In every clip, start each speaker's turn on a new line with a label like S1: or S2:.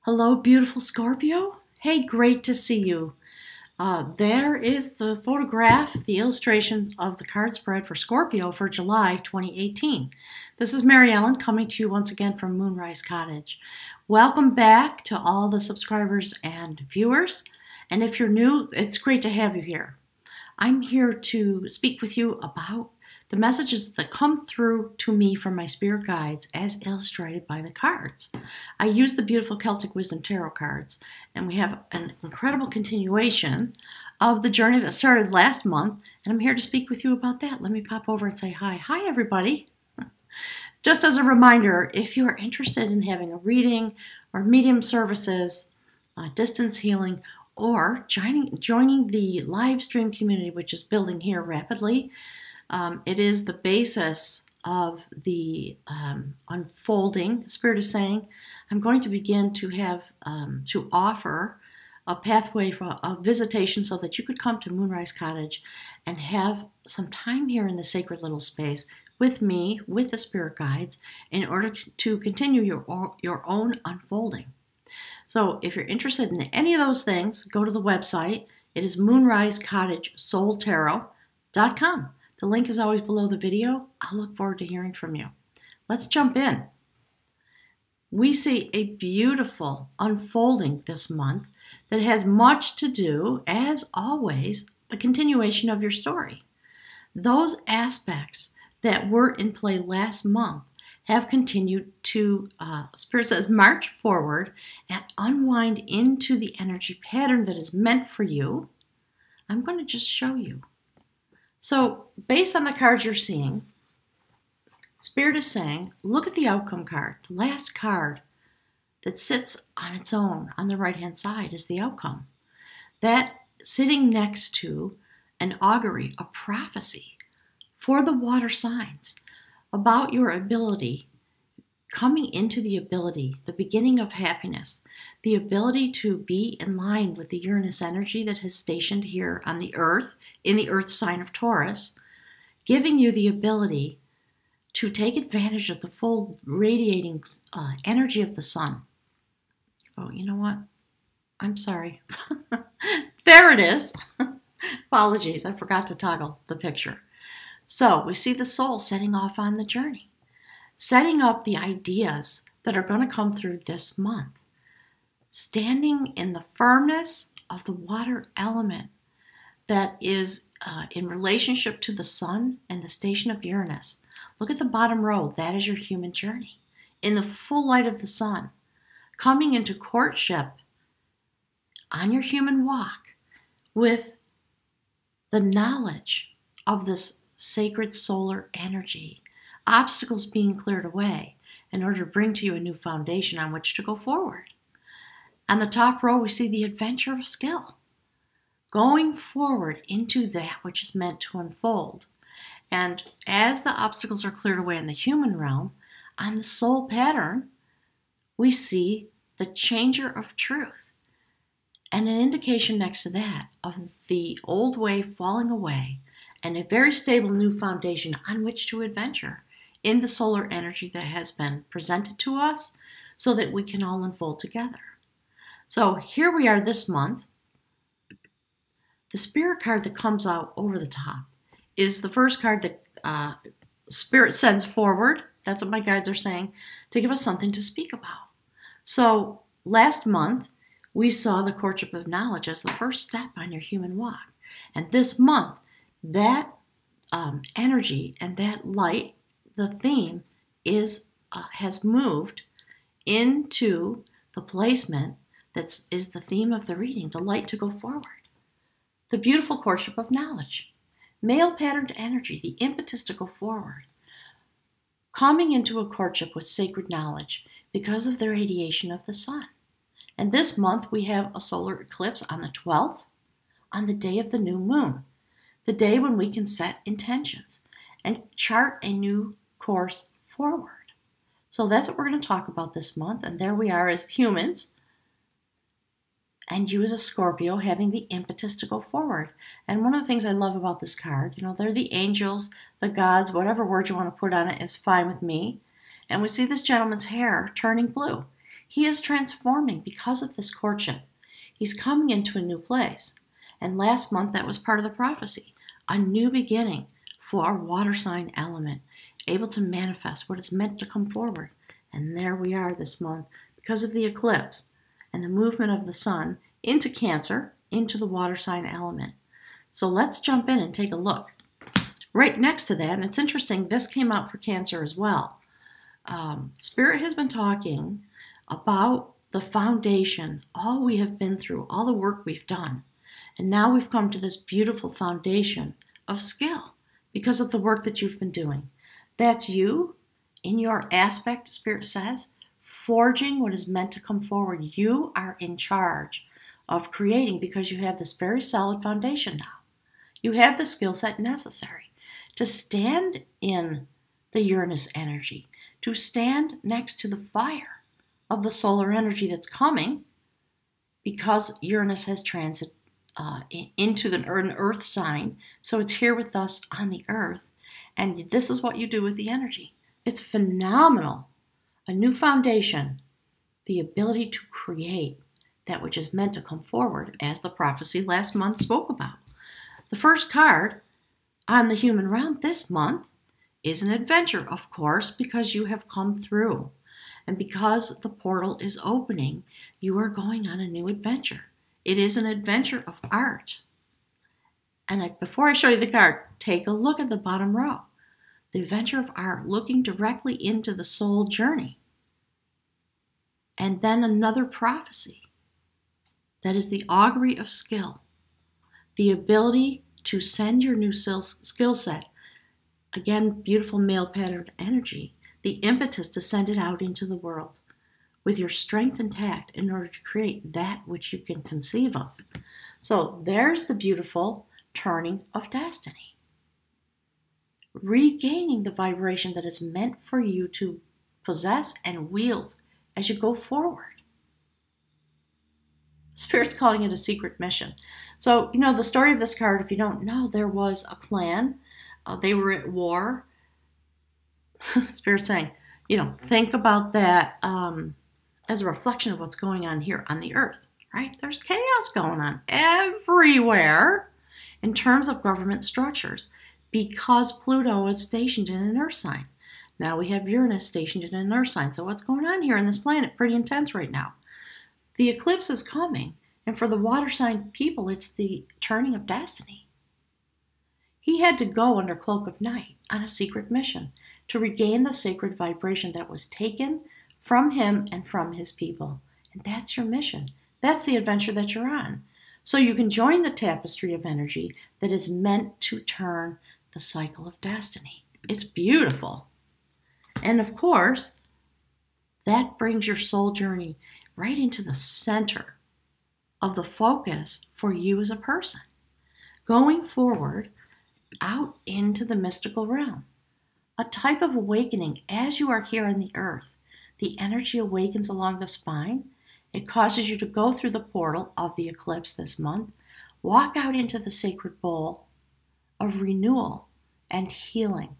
S1: Hello, beautiful Scorpio. Hey, great to see you. There is the photograph, the illustrations of the card spread for Scorpio for July 2018. This is Mary Ellen coming to you once again from Moonrise Cottage. Welcome back to all the subscribers and viewers. And if you're new, it's great to have you here. I'm here to speak with you about the messages that come through to me from my spirit guides as illustrated by the cards. I use the beautiful Celtic Wisdom Tarot cards, and we have an incredible continuation of the journey that started last month, and I'm here to speak with you about that. Let me pop over and say hi. Hi, everybody. Just as a reminder, if you are interested in having a reading or medium services, distance healing, or joining the live stream community, which is building here rapidly, it is the basis of the unfolding. Spirit is saying, I'm going to begin to have to offer a pathway for a visitation so that you could come to Moonrise Cottage and have some time here in the sacred little space with me, with the spirit guides, in order to continue your own unfolding. So if you're interested in any of those things, go to the website. It is moonrisecottagesoultarot.com. The link is always below the video. I'll look forward to hearing from you. Let's jump in. We see a beautiful unfolding this month that has much to do, as always, the continuation of your story. Those aspects that were in play last month have continued to, Spirit says, march forward and unwind into the energy pattern that is meant for you. I'm going to just show you. So, based on the cards you're seeing, Spirit is saying, look at the outcome card. The last card that sits on its own on the right-hand side is the outcome. That sitting next to an augury, a prophecy for the water signs about your ability, coming into the ability, the beginning of happiness, the ability to be in line with the Uranus energy that has stationed here on the earth, in the earth sign of Taurus, giving you the ability to take advantage of the full radiating energy of the sun. Oh, you know what? I'm sorry. There it is. Apologies, I forgot to toggle the picture. So we see the soul setting off on the journey, setting up the ideas that are going to come through this month, standing in the firmness of the water element that is in relationship to the sun and the station of Uranus. Look at the bottom row. That is your human journey. In the full light of the sun, coming into courtship on your human walk with the knowledge of this sacred solar energy, obstacles being cleared away in order to bring to you a new foundation on which to go forward. On the top row, we see the adventure of skill, going forward into that which is meant to unfold. And as the obstacles are cleared away in the human realm, on the soul pattern, we see the changer of truth and an indication next to that of the old way falling away and a very stable new foundation on which to adventure in the solar energy that has been presented to us so that we can all unfold together. So here we are this month. The spirit card that comes out over the top is the first card that Spirit sends forward. That's what my guides are saying, to give us something to speak about. So last month, we saw the courtship of knowledge as the first step on your human walk. And this month, that energy and that light, the theme, has moved into the placement that is the theme of the reading, the light to go forward. The beautiful courtship of knowledge. Male patterned energy, the impetus to go forward. Coming into a courtship with sacred knowledge because of the radiation of the sun. And this month we have a solar eclipse on the 12th, on the day of the new moon. The day when we can set intentions and chart a new course forward. So that's what we're going to talk about this month. And there we are as humans, and you as a Scorpio having the impetus to go forward. And one of the things I love about this card, they're the angels, the gods, whatever word you want to put on it is fine with me. And we see this gentleman's hair turning blue. He is transforming because of this courtship. He's coming into a new place. And last month, that was part of the prophecy. A new beginning for our water sign element, able to manifest what is meant to come forward. And there we are this month because of the eclipse and the movement of the sun into Cancer, into the water sign element. So let's jump in and take a look. Right next to that, and it's interesting, this came out for Cancer as well. Spirit has been talking about the foundation, all we have been through, all the work we've done. And now we've come to this beautiful foundation of skill because of the work that you've been doing. That's you, in your aspect, Spirit says, forging what is meant to come forward. You are in charge of creating because you have this very solid foundation now. You have the skill set necessary to stand in the Uranus energy, to stand next to the fire of the solar energy that's coming because Uranus has transit into an earth sign. So it's here with us on the earth. And this is what you do with the energy. It's phenomenal. A new foundation, the ability to create that which is meant to come forward, as the prophecy last month spoke about. The first card on the human realm this month is an adventure, of course, because you have come through. And because the portal is opening, you are going on a new adventure. It is an adventure of art. And before I show you the card, take a look at the bottom row. The adventure of art, looking directly into the soul journey. And then another prophecy. That is the augury of skill. The ability to send your new skill set. Again, beautiful male patterned energy. The impetus to send it out into the world with your strength and tact in order to create that which you can conceive of. So there's the beautiful turning of destiny. Regaining the vibration that is meant for you to possess and wield as you go forward. Spirit's calling it a secret mission. So, the story of this card, if you don't know, there was a clan. They were at war. Spirit's saying, think about that as a reflection of what's going on here on the earth, right? There's chaos going on everywhere in terms of government structures because Pluto is stationed in an earth sign. Now we have Uranus stationed in an earth sign. So what's going on here on this planet? Pretty intense right now. The eclipse is coming, and for the water sign people, it's the turning of destiny. He had to go under cloak of night on a secret mission to regain the sacred vibration that was taken from him and from his people. And that's your mission. That's the adventure that you're on. So you can join the tapestry of energy that is meant to turn the cycle of destiny. It's beautiful. And of course, that brings your soul journey right into the center of the focus for you as a person. Going forward out into the mystical realm. A type of awakening as you are here on the earth. The energy awakens along the spine. It causes you to go through the portal of the eclipse this month. Walk out into the sacred bowl of renewal and healing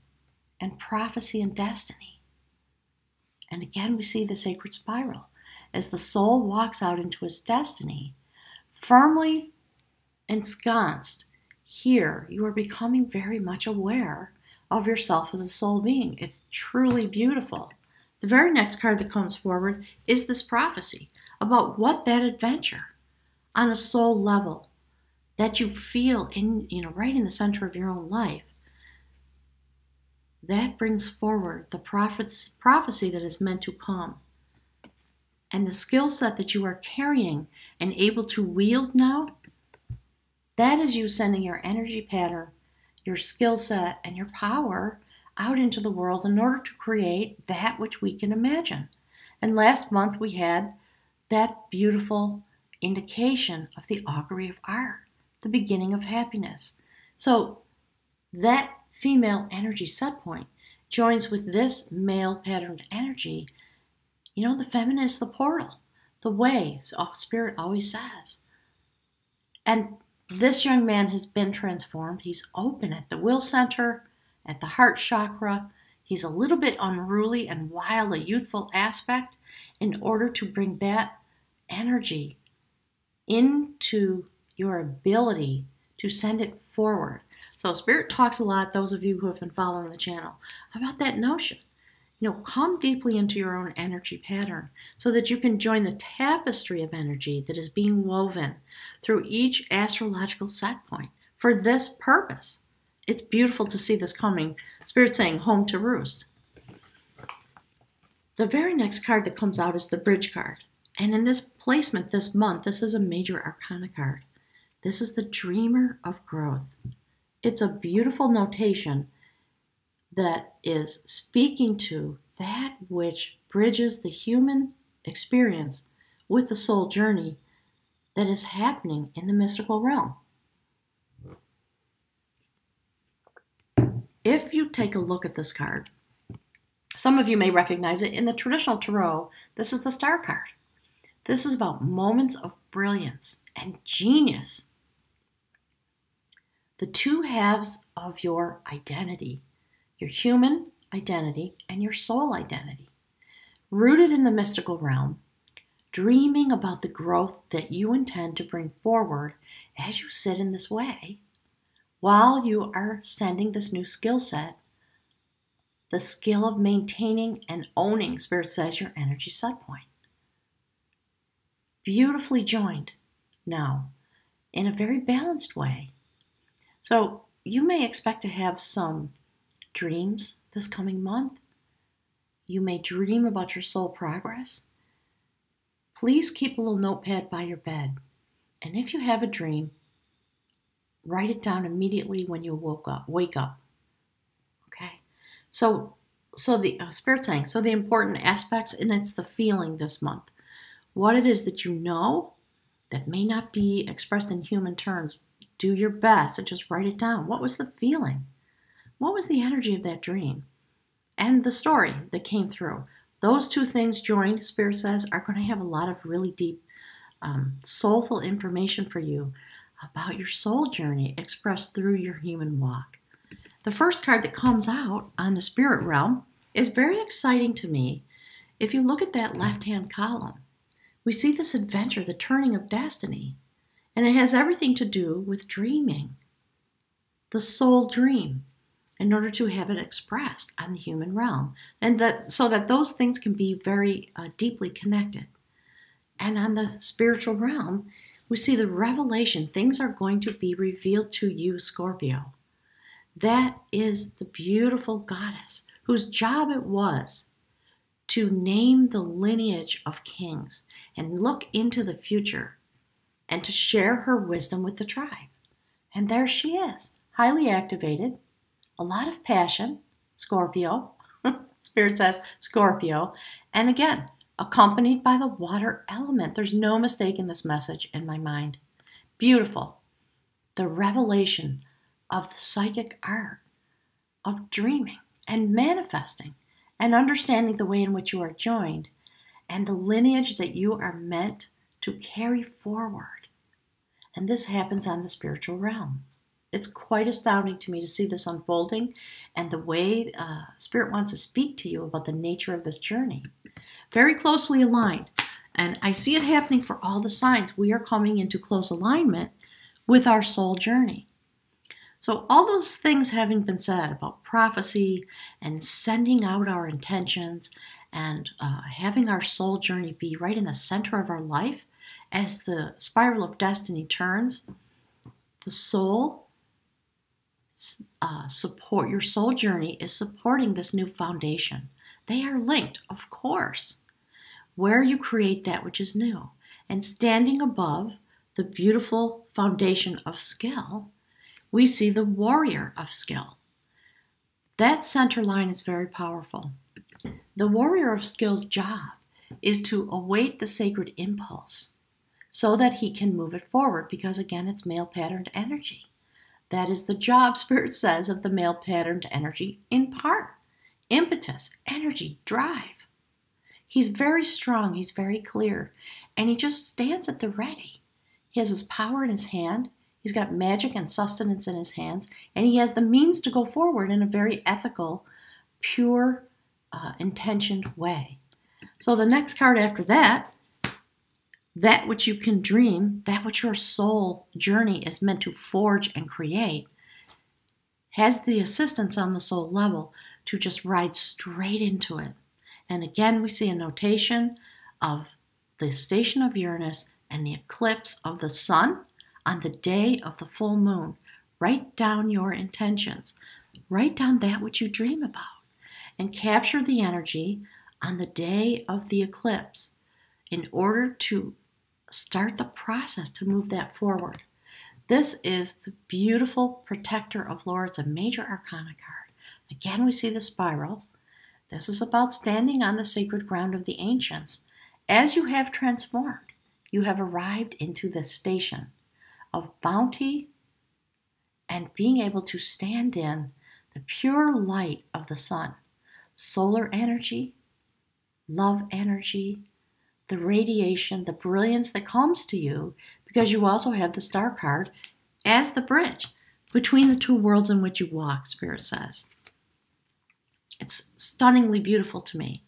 S1: and prophecy and destiny. And again, we see the sacred spiral. As the soul walks out into its destiny, firmly ensconced, here you are becoming very much aware of yourself as a soul being. It's truly beautiful. The very next card that comes forward is this prophecy about what that adventure on a soul level that you feel in, right in the center of your own life. That brings forward the prophecy that is meant to come. And the skill set that you are carrying and able to wield now, that is you sending your energy pattern, your skill set, and your power out into the world in order to create that which we can imagine. And last month we had that beautiful indication of the augury of art, the beginning of happiness. So that female energy set point joins with this male patterned energy. The feminine is the portal, the way, so Spirit always says. And this young man has been transformed. He's open at the will center, at the heart chakra. He's a little bit unruly and wild, a youthful aspect. in order to bring that energy into your ability to send it forward. So Spirit talks a lot, those of you who have been following the channel, about that notion. Come deeply into your own energy pattern so that you can join the tapestry of energy that is being woven through each astrological set point for this purpose. It's beautiful to see this coming. Spirit saying home to roost. The very next card that comes out is the bridge card. And in this placement this month, this is a major arcana card. This is the dreamer of growth. It's a beautiful notation that is speaking to that which bridges the human experience with the soul journey that is happening in the mystical realm. If you take a look at this card, some of you may recognize it. In the traditional tarot, this is the star card. This is about moments of brilliance and genius. The two halves of your identity, your human identity and your soul identity, rooted in the mystical realm, dreaming about the growth that you intend to bring forward as you sit in this way, while you are sending this new skill set, the skill of maintaining and owning, Spirit says, your energy set point. Beautifully joined now in a very balanced way. So you may expect to have some dreams this coming month. You may dream about your soul progress. Please keep a little notepad by your bed. And if you have a dream, write it down immediately when you wake up. Okay? So the Spirit's saying, so the important aspects, and it's the feeling this month. What it is that you know that may not be expressed in human terms, do your best to just write it down. What was the feeling? What was the energy of that dream? And the story that came through. Those two things joined, Spirit says, are going to have a lot of really deep, soulful information for you about your soul journey expressed through your human walk. The first card that comes out on the spirit realm is very exciting to me. If you look at that left-hand column, we see this adventure, the turning of destiny, and it has everything to do with dreaming, the soul dream, in order to have it expressed on the human realm, and so that those things can be very deeply connected. And on the spiritual realm, we see the revelation. Things are going to be revealed to you, Scorpio. That is the beautiful goddess whose job it was to name the lineage of kings and look into the future and to share her wisdom with the tribe. And there she is, highly activated, a lot of passion, Scorpio. Spirit says Scorpio. And again, accompanied by the water element. There's no mistake in this message in my mind. Beautiful. The revelation of the psychic art of dreaming and manifesting and understanding the way in which you are joined and the lineage that you are meant to carry forward. And this happens on the spiritual realm. It's quite astounding to me to see this unfolding and the way Spirit wants to speak to you about the nature of this journey. Very closely aligned. And I see it happening for all the signs. We are coming into close alignment with our soul journey. So all those things having been said about prophecy and sending out our intentions and having our soul journey be right in the center of our life, as the spiral of destiny turns, the soul support, your soul journey is supporting this new foundation. They are linked, of course, where you create that which is new. And standing above the beautiful foundation of skill, we see the warrior of skill. That center line is very powerful. The warrior of skill's job is to await the sacred impulse so that he can move it forward, because again, it's male patterned energy. That is the job, Spirit says, of the male patterned energy in part. Impetus, energy, drive. He's very strong, he's very clear, and he just stands at the ready. He has his power in his hand, he's got magic and sustenance in his hands, and he has the means to go forward in a very ethical, pure, intentioned way. So the next card after that, that which you can dream, that which your soul journey is meant to forge and create, has the assistance on the soul level to just ride straight into it. And again, we see a notation of the station of Uranus and the eclipse of the sun on the day of the full moon. Write down your intentions. Write down that which you dream about and capture the energy on the day of the eclipse in order to start the process to move that forward. This is the beautiful Protector of Lords, a major arcana card. Again, we see the spiral. This is about standing on the sacred ground of the ancients. As you have transformed, you have arrived into the station of bounty and being able to stand in the pure light of the sun, solar energy, love energy, the radiation, the brilliance that comes to you, because you also have the star card as the bridge between the two worlds in which you walk, Spirit says. It's stunningly beautiful to me.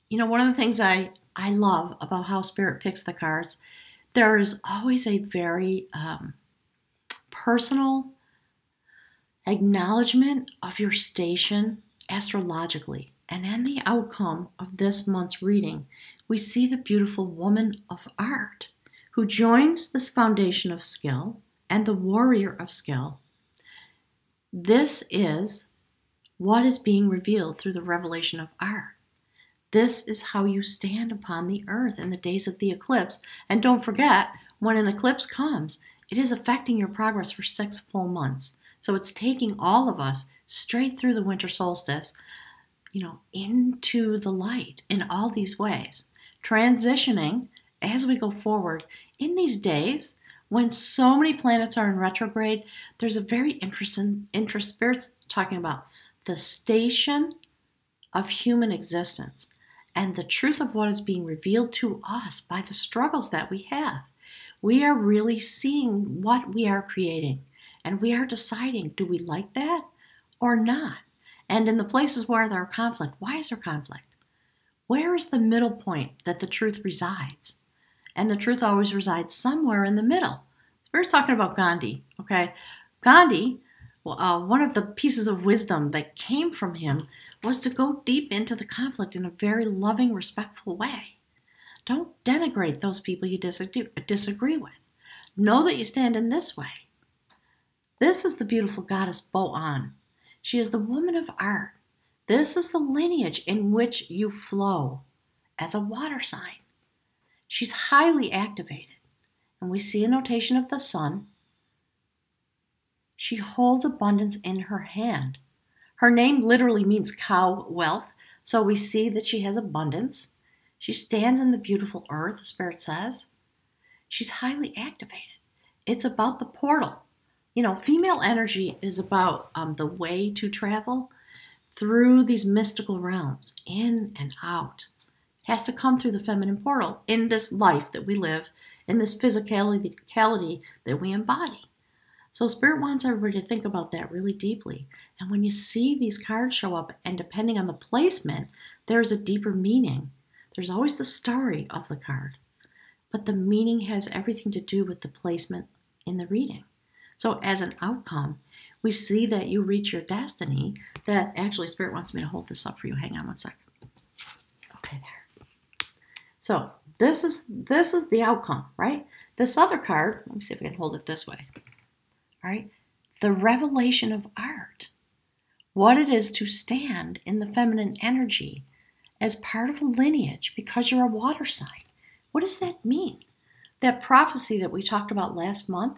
S1: You know, one of the things I love about how Spirit picks the cards, there is always a very personal acknowledgement of your station astrologically. And in the outcome of this month's reading, we see the beautiful woman of art who joins this foundation of skill and the warrior of skill. This is what is being revealed through the revelation of art. This is how you stand upon the earth in the days of the eclipse. And don't forget, when an eclipse comes, it is affecting your progress for 6 full months. So it's taking all of us straight through the winter solstice, into the light in all these ways. Transitioning as we go forward in these days when so many planets are in retrograde, there's a very interesting Spirit's talking about the station of human existence and the truth of what is being revealed to us by the struggles that we have. We are really seeing what we are creating, and we are deciding, do we like that or not? And in the places where there are conflict, why is there conflict? Where is the middle point that the truth resides? And the truth always resides somewhere in the middle. We're talking about Gandhi, okay? Gandhi, one of the pieces of wisdom that came from him was to go deep into the conflict in a very loving, respectful way. Don't denigrate those people you disagree with. Know that you stand in this way. This is the beautiful goddess Bo-An. She is the woman of art. This is the lineage in which you flow as a water sign. She's highly activated. And we see a notation of the sun. She holds abundance in her hand. Her name literally means cow wealth, so we see that she has abundance. She stands in the beautiful earth, the Spirit says. She's highly activated. It's about the portal. Female energy is about the way to travel through these mystical realms, in and out. It has to come through the feminine portal in this life that we live, in this physicality that we embody. So Spirit wants everybody to think about that really deeply. And when you see these cards show up, and depending on the placement, there's a deeper meaning. There's always the story of the card, but the meaning has everything to do with the placement in the reading. So as an outcome, we see that you reach your destiny. That actually, Spirit wants me to hold this up for you. Hang on one second. Okay, there. So this is the outcome, right? This other card, let me see if I can hold it this way. All right, the revelation of art. What it is to stand in the feminine energy as part of a lineage because you're a water sign. What does that mean? That prophecy that we talked about last month,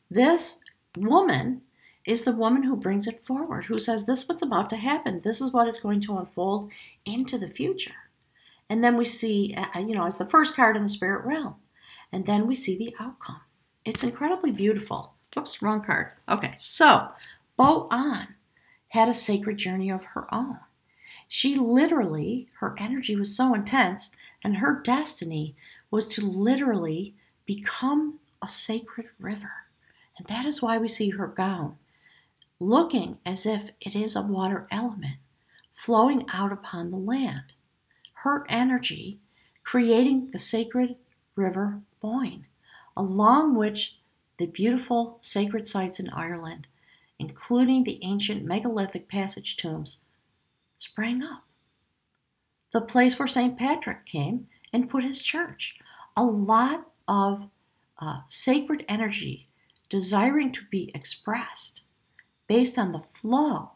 S1: this woman is the woman who brings it forward, who says this is what's about to happen. This is what is going to unfold into the future. And then we see, as the first card in the spirit realm. And then we see the outcome. It's incredibly beautiful. Oops, wrong card. Okay, so Bo-An had a sacred journey of her own. She literally, her energy was so intense, and her destiny was to literally become a sacred river. And that is why we see her gown looking as if it is a water element flowing out upon the land. her energy, creating the sacred river Boyne, along which the beautiful sacred sites in Ireland, including the ancient megalithic passage tombs, sprang up. The place where St. Patrick came and put his church. A lot of sacred energy desiring to be expressed based on the flow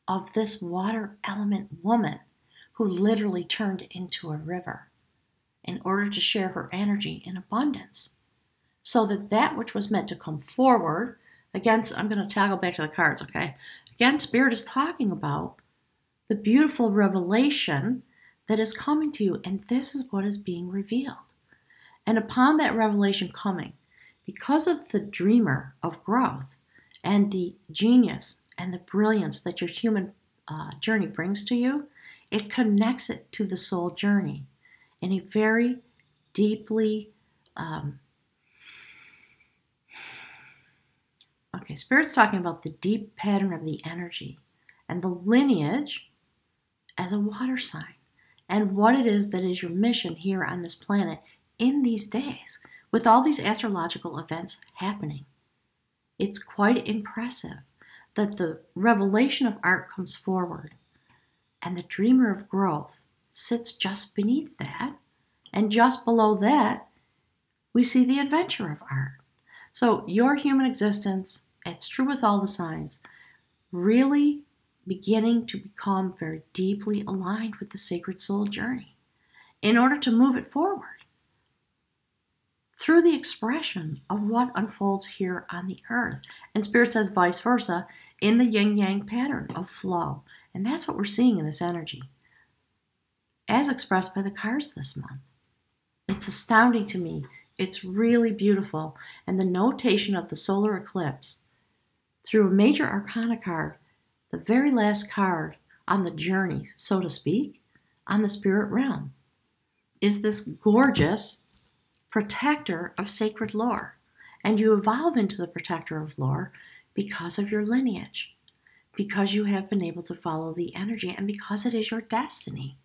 S1: of this water element woman who literally turned into a river in order to share her energy in abundance. So that which was meant to come forward, again, I'm going to toggle back to the cards, okay? Again, Spirit is talking about the beautiful revelation that is coming to you, and this is what is being revealed. And upon that revelation coming, because of the dreamer of growth and the genius and the brilliance that your human journey brings to you, it connects it to the soul journey in a very deeply, Spirit's talking about the deep pattern of the energy and the lineage as a water sign and what it is that is your mission here on this planet in these days with all these astrological events happening. It's quite impressive that the revelation of art comes forward and the dreamer of growth sits just beneath that, and just below that we see the adventure of art. So your human existence, it's true with all the signs, really beginning to become very deeply aligned with the sacred soul journey in order to move it forward through the expression of what unfolds here on the earth. And Spirit says vice versa in the yin-yang pattern of flow. And that's what we're seeing in this energy as expressed by the cards this month. It's astounding to me. It's really beautiful. And the notation of the solar eclipse through a major arcana card, the very last card on the journey, so to speak, on the spirit realm, is this gorgeous protector of sacred lore. And you evolve into the protector of lore because of your lineage, because you have been able to follow the energy, and because it is your destiny.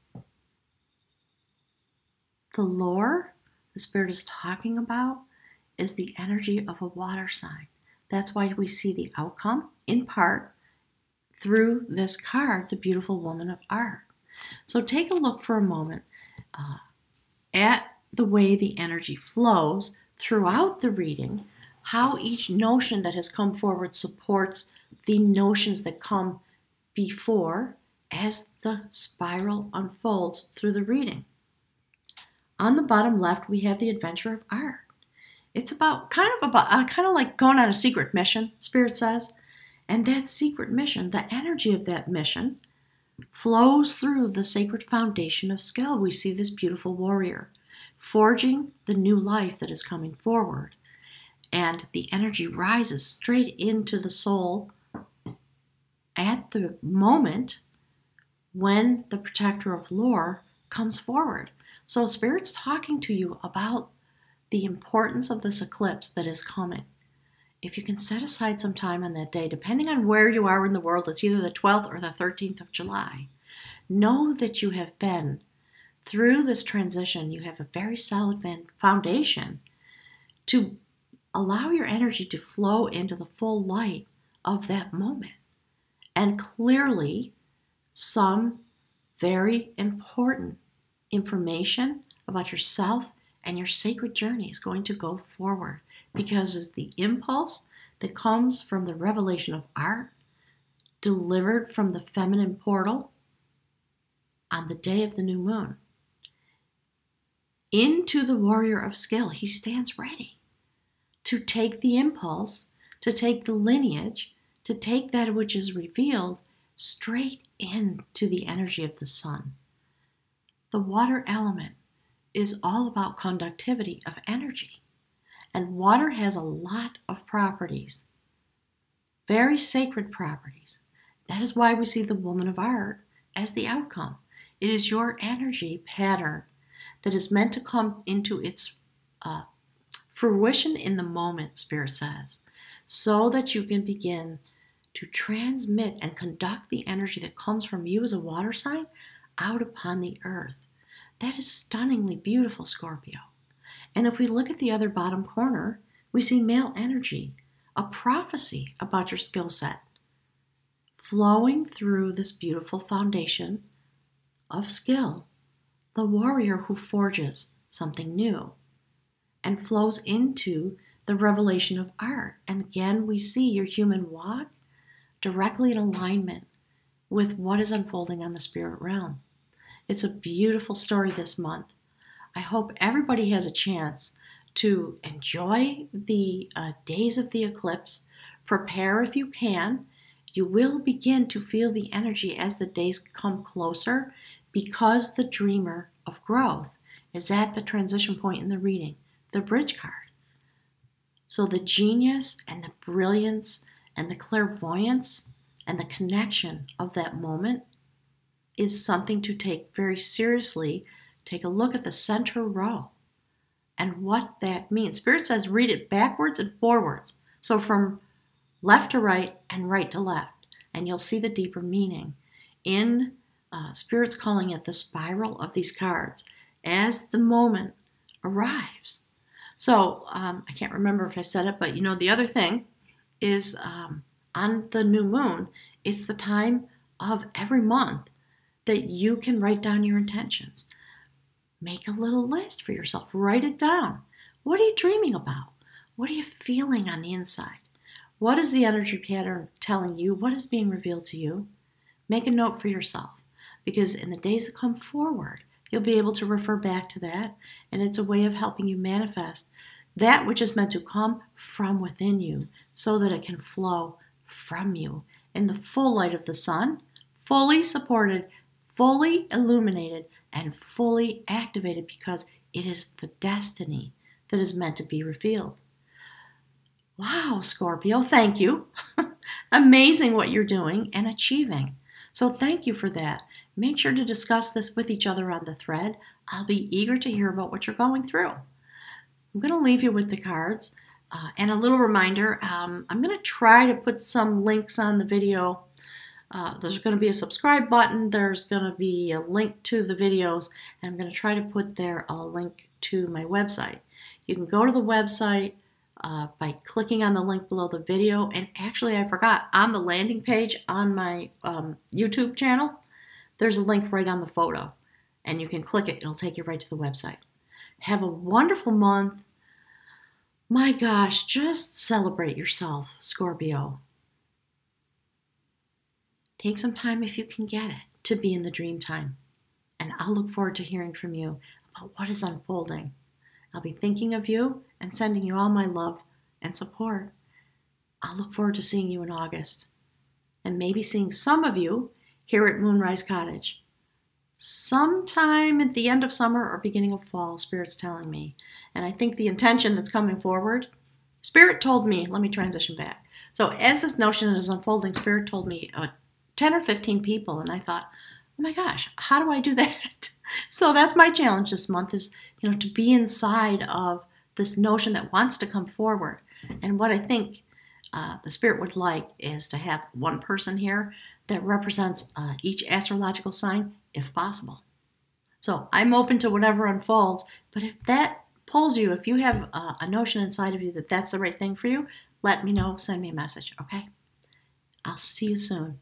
S1: The lore the Spirit is talking about is the energy of a water sign. That's why we see the outcome, in part, through this card, the beautiful woman of art. So take a look for a moment at the way the energy flows throughout the reading, how each notion that has come forward supports the notions that come before as the spiral unfolds through the reading. On the bottom left, we have the adventure of art. It's about kind of like going on a secret mission, Spirit says. And that secret mission, the energy of that mission, flows through the sacred foundation of skill. We see this beautiful warrior forging the new life that is coming forward. And the energy rises straight into the soul at the moment when the protector of lore comes forward. So Spirit's talking to you about the importance of this eclipse that is coming. If you can set aside some time on that day, depending on where you are in the world, it's either the 12th or the 13th of July, know that you have been through this transition. You have a very solid foundation to allow your energy to flow into the full light of that moment. And clearly, some very important information about yourself and your sacred journey is going to go forward, because it's the impulse that comes from the revelation of art delivered from the feminine portal on the day of the new moon into the warrior of skill. He stands ready to take the impulse, to take the lineage, to take that which is revealed straight into the energy of the sun. The water element is all about conductivity of energy. And water has a lot of properties, very sacred properties. That is why we see the woman of art as the outcome. It is your energy pattern that is meant to come into its fruition in the moment, Spirit says, so that you can begin to transmit and conduct the energy that comes from you as a water sign out upon the earth. That is stunningly beautiful, Scorpio. And if we look at the other bottom corner, we see male energy, a prophecy about your skill set, flowing through this beautiful foundation of skill, the warrior who forges something new and flows into the revelation of art. And again, we see your human walk directly in alignment with what is unfolding on the spirit realm. It's a beautiful story this month. I hope everybody has a chance to enjoy the days of the eclipse. Prepare if you can. You will begin to feel the energy as the days come closer because the dreamer of growth is at the transition point in the reading, the bridge card. So the genius and the brilliance and the clairvoyance and the connection of that moment is something to take very seriously. Take a look at the center row and what that means. Spirit says read it backwards and forwards. So from left to right and right to left. And you'll see the deeper meaning. In Spirit's calling it the spiral of these cards as the moment arrives. So I can't remember if I said it, but the other thing is on the new moon, it's the time of every month that you can write down your intentions. Make a little list for yourself. Write it down. What are you dreaming about? What are you feeling on the inside? What is the energy pattern telling you? What is being revealed to you? Make a note for yourself, because in the days that come forward, you'll be able to refer back to that, and it's a way of helping you manifest that which is meant to come from within you so that it can flow from you in the full light of the sun, fully supported, fully illuminated, and fully activated, because it is the destiny that is meant to be revealed. Wow, Scorpio, thank you. Amazing what you're doing and achieving. So thank you for that. Make sure to discuss this with each other on the thread. I'll be eager to hear about what you're going through. I'm going to leave you with the cards and a little reminder. I'm going to try to put some links on the video. There's going to be a subscribe button. There's going to be a link to the videos. And I'm going to try to put there a link to my website. You can go to the website by clicking on the link below the video. And actually, I forgot, on the landing page on my YouTube channel, there's a link right on the photo. And you can click it. It'll take you right to the website. Have a wonderful month. My gosh, just celebrate yourself, Scorpio. Take some time, if you can get it, to be in the dream time. And I'll look forward to hearing from you about what is unfolding. I'll be thinking of you and sending you all my love and support. I'll look forward to seeing you in August, and maybe seeing some of you here at Moonrise Cottage. Sometime at the end of summer or beginning of fall, Spirit's telling me. And I think the intention that's coming forward, Spirit told me, let me transition back. So as this notion is unfolding, Spirit told me 10 or 15 people, and I thought, oh my gosh, how do I do that? So that's my challenge this month, is to be inside of this notion that wants to come forward. And what I think the Spirit would like is to have one person here that represents each astrological sign, if possible. So I'm open to whatever unfolds, but if that pulls you, if you have a notion inside of you that that's the right thing for you, let me know, send me a message, okay? I'll see you soon.